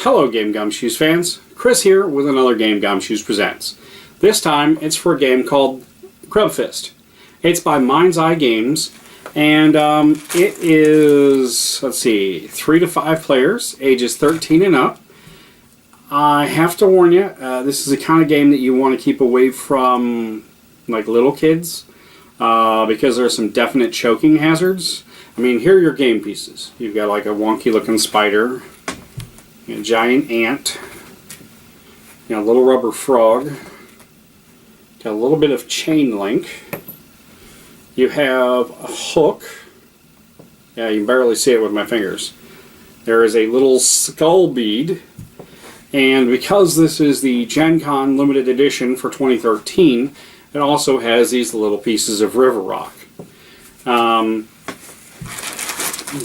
Hello Game Gumshoes fans, Chris here with another game Gumshoes presents. This time it's for a game called Grubfist. It's by Myndzei Games and it is, let's see, 3 to 5 players, ages 13 and up. I have to warn you, this is the kind of game that you want to keep away from like little kids because there are some definite choking hazards. I mean, here are your game pieces. You've got like a wonky looking spider, a giant ant, a little rubber frog, got a little bit of chain link. You have a hook. Yeah, you can barely see it with my fingers. There is a little skull bead. And because this is the GenCon limited edition for 2013, it also has these little pieces of river rock.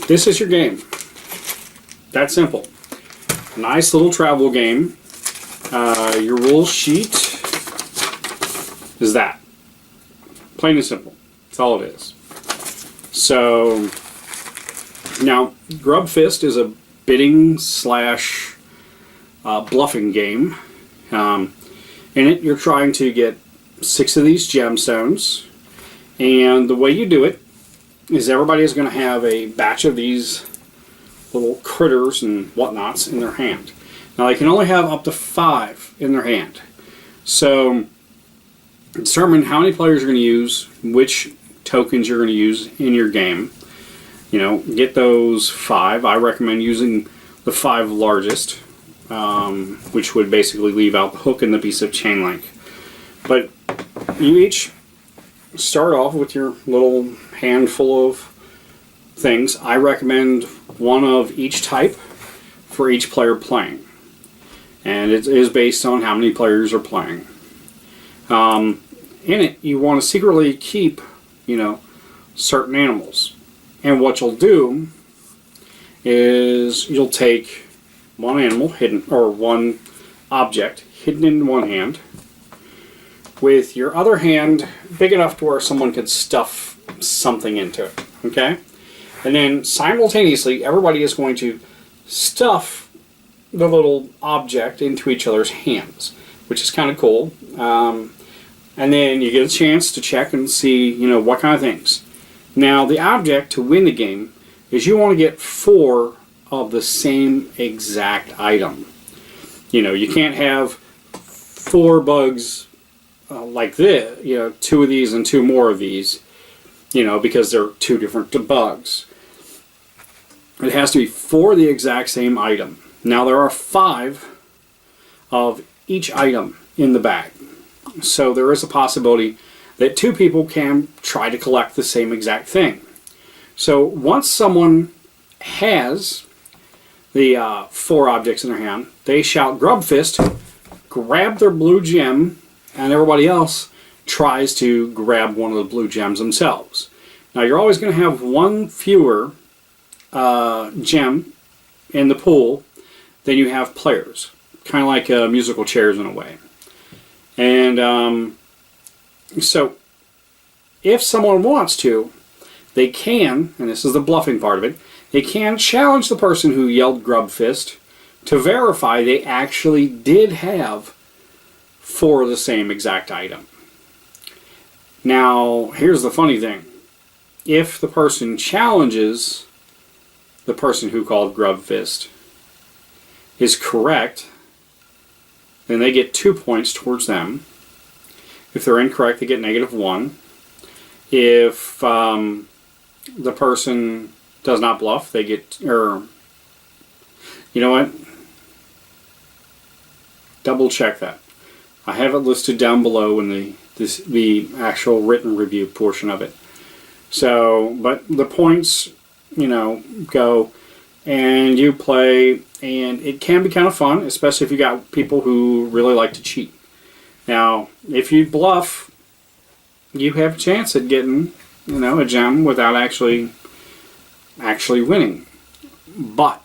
This is your game. That's simple. Nice little travel game. Your rule sheet is that. Plain and simple. That's all it is. So, now, Grubfist is a bidding slash bluffing game. In it, you're trying to get 6 of these gemstones. And the way you do it is everybody is going to have a batch of these little critters and whatnots in their hand. Now they can only have up to 5 in their hand. So determine how many players you're going to use, which tokens you're going to use in your game. You know, get those 5. I recommend using the 5 largest, which would basically leave out the hook and the piece of chain link. But you each start off with your little handful of things. I recommend one of each type for each player playing. And it is based on how many players are playing. In it, you want to secretly keep, certain animals. And what you'll do is you'll take one animal hidden, or one object hidden in one hand, with your other hand big enough to where someone could stuff something into it, okay? And then simultaneously, everybody is going to stuff the little object into each other's hands, which is kind of cool. And then you get a chance to check and see, what kind of things. Now, the object to win the game is you want to get 4 of the same exact item. You can't have 4 bugs like this, 2 of these and 2 more of these, because they're 2 different bugs. It has to be 4 of the exact same item. Now there are 5 of each item in the bag. So there is a possibility that 2 people can try to collect the same exact thing. So once someone has the 4 objects in their hand, they shout Grubfist, grab their blue gem, and everybody else tries to grab one of the blue gems themselves. Now you're always going to have 1 fewer gem in the pool than you have players. Kind of like musical chairs in a way. And so if someone wants to, they can, and this is the bluffing part of it, they can challenge the person who yelled Grubfist to verify they actually did have 4 of the same exact item. Now, here's the funny thing. If the person challenges the person who called Grubfist is correct, then they get 2 points towards them. If they're incorrect, they get -1. If the person does not bluff, they get, you know what? Double check that. I have it listed down below in the actual written review portion of it. So, but the points, go and you play, and it can be kind of fun, especially if you got people who really like to cheat. Now, if you bluff, you have a chance at getting, a gem without actually winning. But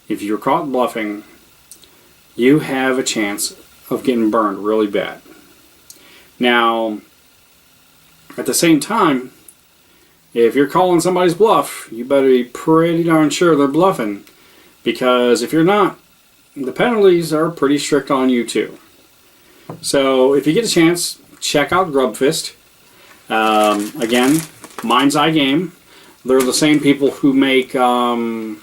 if you're caught bluffing, you have a chance of getting burned really bad. Now, at the same time, if you're calling somebody's bluff, you better be pretty darn sure they're bluffing, because if you're not, the penalties are pretty strict on you too. So if you get a chance, check out Grubfist. Again, Myndzei Game. They're the same people who make the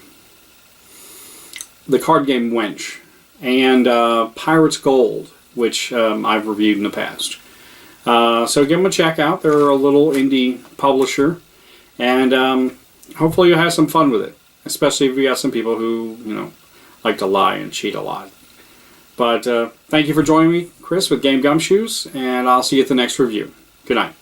card game Wench and Pirate's Gold, which I've reviewed in the past. So give them a check out. They're a little indie publisher, and hopefully you'll have some fun with it, especially if you got some people who, you know, like to lie and cheat a lot. But thank you for joining me, Chris, with Game Gumshoes, and I'll see you at the next review. Good night.